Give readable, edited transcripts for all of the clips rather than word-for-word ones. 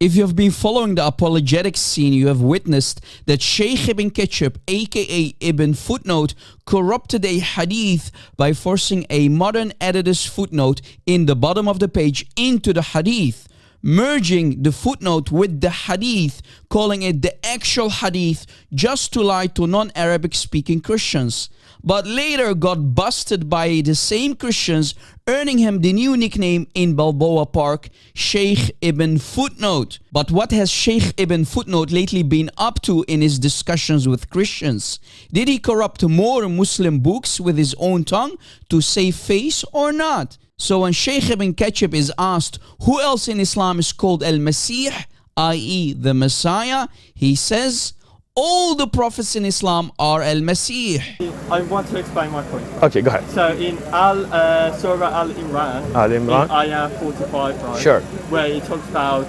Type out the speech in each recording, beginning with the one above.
If you have been following the apologetic scene, you have witnessed that Sheikh Ibn Ketchup, aka Ibn Footnote, corrupted a hadith by forcing a modern editor's footnote in the bottom of the page into the hadith, merging the footnote with the hadith, calling it the actual hadith just to lie to non-Arabic speaking Christians, but later got busted by the same Christians, earning him the new nickname in Balboa Park, Sheikh Ibn Footnote. But what has Sheikh Ibn Footnote lately been up to in his discussions with Christians? Did he corrupt more Muslim books with his own tongue to save face or not? So when Sheikh Ibn Ketchup is asked who else in Islam is called Al-Masih, i.e. the Messiah, he says, all the prophets in Islam are Al-Masih. I want to explain my point. Okay, go ahead. So in Surah Al-Imran, Al-Imran, in Ayah 45, right? Sure. Where it talks about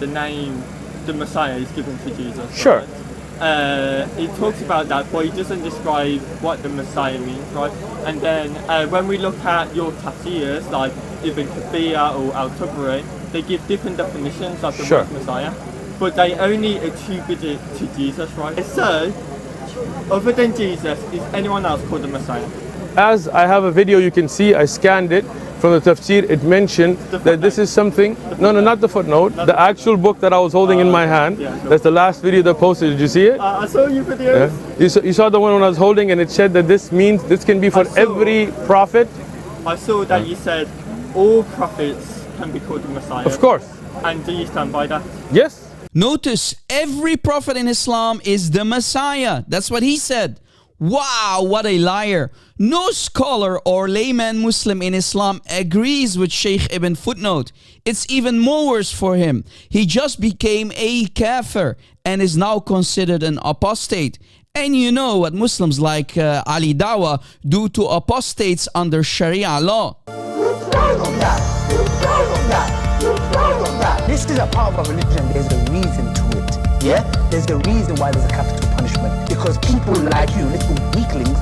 the name, the Messiah is given to Jesus. Sure. Right? It talks about that, but it doesn't describe what the Messiah means, right? And then when we look at your tafsirs, like Ibn Kathir or Al-Tabari, they give different definitions of the word Messiah, but they only attribute it to Jesus, right? So, other than Jesus, is anyone else called the Messiah? As I have a video, you can see, I scanned it from the tafsir, it mentioned that this is something, no, not the footnote, the actual book that I was holding in my hand. Yeah, sure. That's the last video that posted. Did you see it? I saw your videos. Yeah. You saw the one when I was holding, and it said that this means, this can be for every prophet. I saw that you said all prophets can be called the Messiah. Of course. And do you stand by that? Yes. Notice, every prophet in Islam is the Messiah. That's what he said. Wow, what a liar. No scholar or layman Muslim in Islam agrees with Sheikh Ibn Footnote. It's even more worse for him. He just became a kafir and is now considered an apostate. And you know what Muslims like Ali Dawa do to apostates under Sharia law. This is a part of our religion. There's a reason to it. Yeah? There's a reason why there's a capital punishment. Because people like you, little weaklings,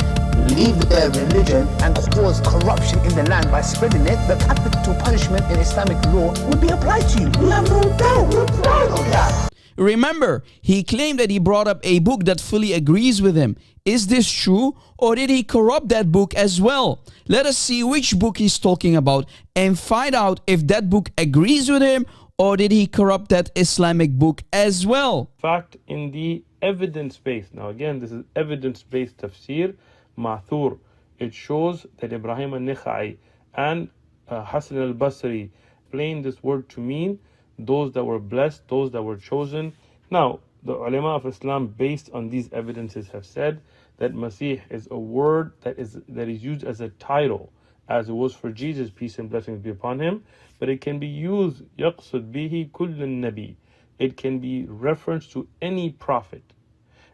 leave their religion and cause corruption in the land by spreading it. The capital punishment in Islamic law would be applied to you. We have no doubt. We're proud of that. Remember, he claimed that he brought up a book that fully agrees with him. Is this true, or did he corrupt that book as well? Let us see which book he's talking about and find out if that book agrees with him, or did he corrupt that Islamic book as well? Fact, in the evidence-based, now again, this is evidence-based tafsir, ma'thur. It shows that Ibrahim al-Nakhai and Hassan al-Basri explained this word to mean those that were blessed, those that were chosen. Now, the ulama of Islam, based on these evidences, have said that Masih is a word that is used as a title, as it was for Jesus, peace and blessings be upon him, but it can be used, يقصد به كل النبي. It can be reference to any prophet.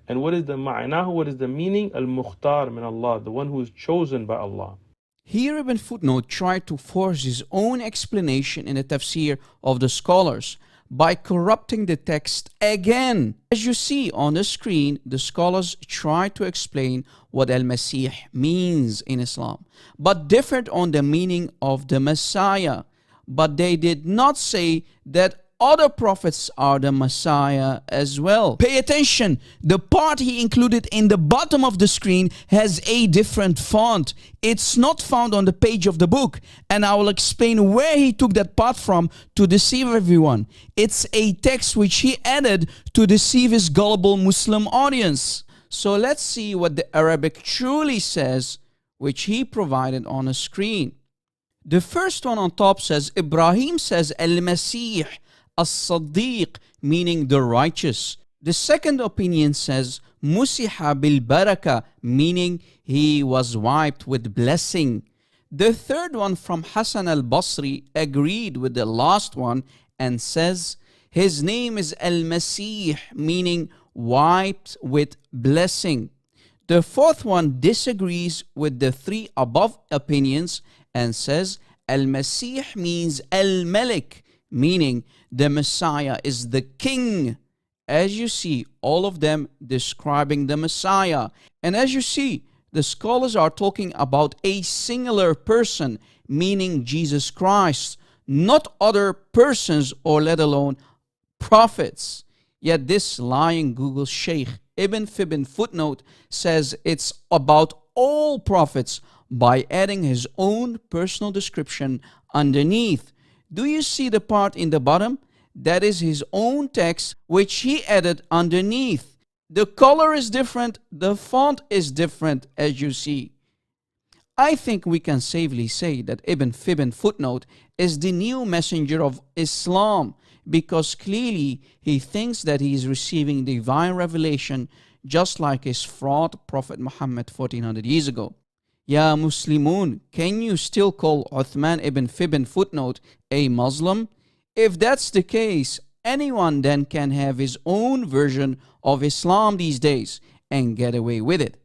And what is the ma'nahu, what is the meaning? Al-Mukhtar min Allah, the one who is chosen by Allah. Here Ibn Footnote tried to force his own explanation in the tafsir of the scholars by corrupting the text again. As you see on the screen, the scholars tried to explain what Al-Masih means in Islam, but differed on the meaning of the Messiah. But they did not say that other prophets are the Messiah as well. Pay attention, the part he included in the bottom of the screen has a different font. It's not found on the page of the book, and I will explain where he took that part from to deceive everyone. It's a text which he added to deceive his gullible Muslim audience. So let's see what the Arabic truly says, which he provided on a screen. The first one on top says, Ibrahim says Al-Masih, As-Siddiq, meaning the righteous. The second opinion says Musiha bil-Baraka, meaning he was wiped with blessing. The third one from Hassan al-Basri agreed with the last one and says his name is Al-Masih, meaning wiped with blessing. The fourth one disagrees with the three above opinions and says Al-Masih means Al-Malik, meaning the Messiah is the king. As you see, all of them describing the Messiah. And as you see, the scholars are talking about a singular person, meaning Jesus Christ, not other persons or let alone prophets. Yet this lying Google Sheikh Ibn Fibn footnote says it's about all prophets by adding his own personal description underneath. Do you see the part in the bottom? That is his own text which he added underneath. The color is different, the font is different, as you see. I think we can safely say that Ibn Fibn footnote is the new messenger of Islam, because clearly he thinks that he is receiving divine revelation just like his fraud Prophet Muhammad 1400 years ago. Ya Muslimun, can you still call Uthman ibn Fibn footnote a Muslim? If that's the case, anyone then can have his own version of Islam these days and get away with it.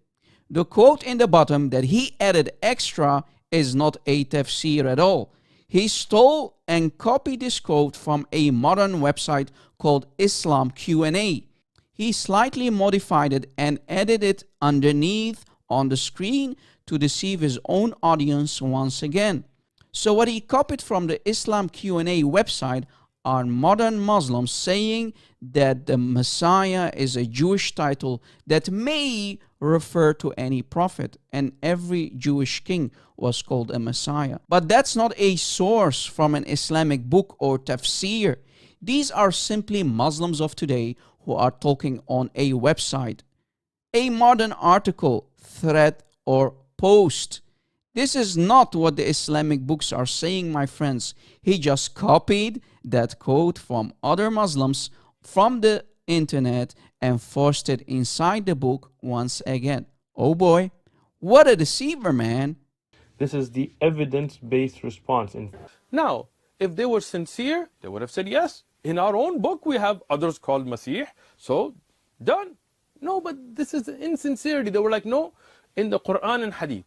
The quote in the bottom that he added extra is not a tafsir at all. He stole and copied this quote from a modern website called Islam Q&A. He slightly modified it and added it underneath on the screen to deceive his own audience once again. So what he copied from the Islam Q&A website are modern Muslims saying that the Messiah is a Jewish title that may refer to any prophet, and every Jewish king was called a Messiah. But that's not a source from an Islamic book or tafsir. These are simply Muslims of today who are talking on a website, a modern article, thread, or post. This is not what the Islamic books are saying, my friends. He just copied that quote from other Muslims from the internet and forced it inside the book once again. Oh boy, what a deceiver, man. This is the evidence-based response. Now, if they were sincere, they would have said, yes, in our own book we have others called Masih, so done. No, but this is insincerity. They were like, no, in the Quran and Hadith.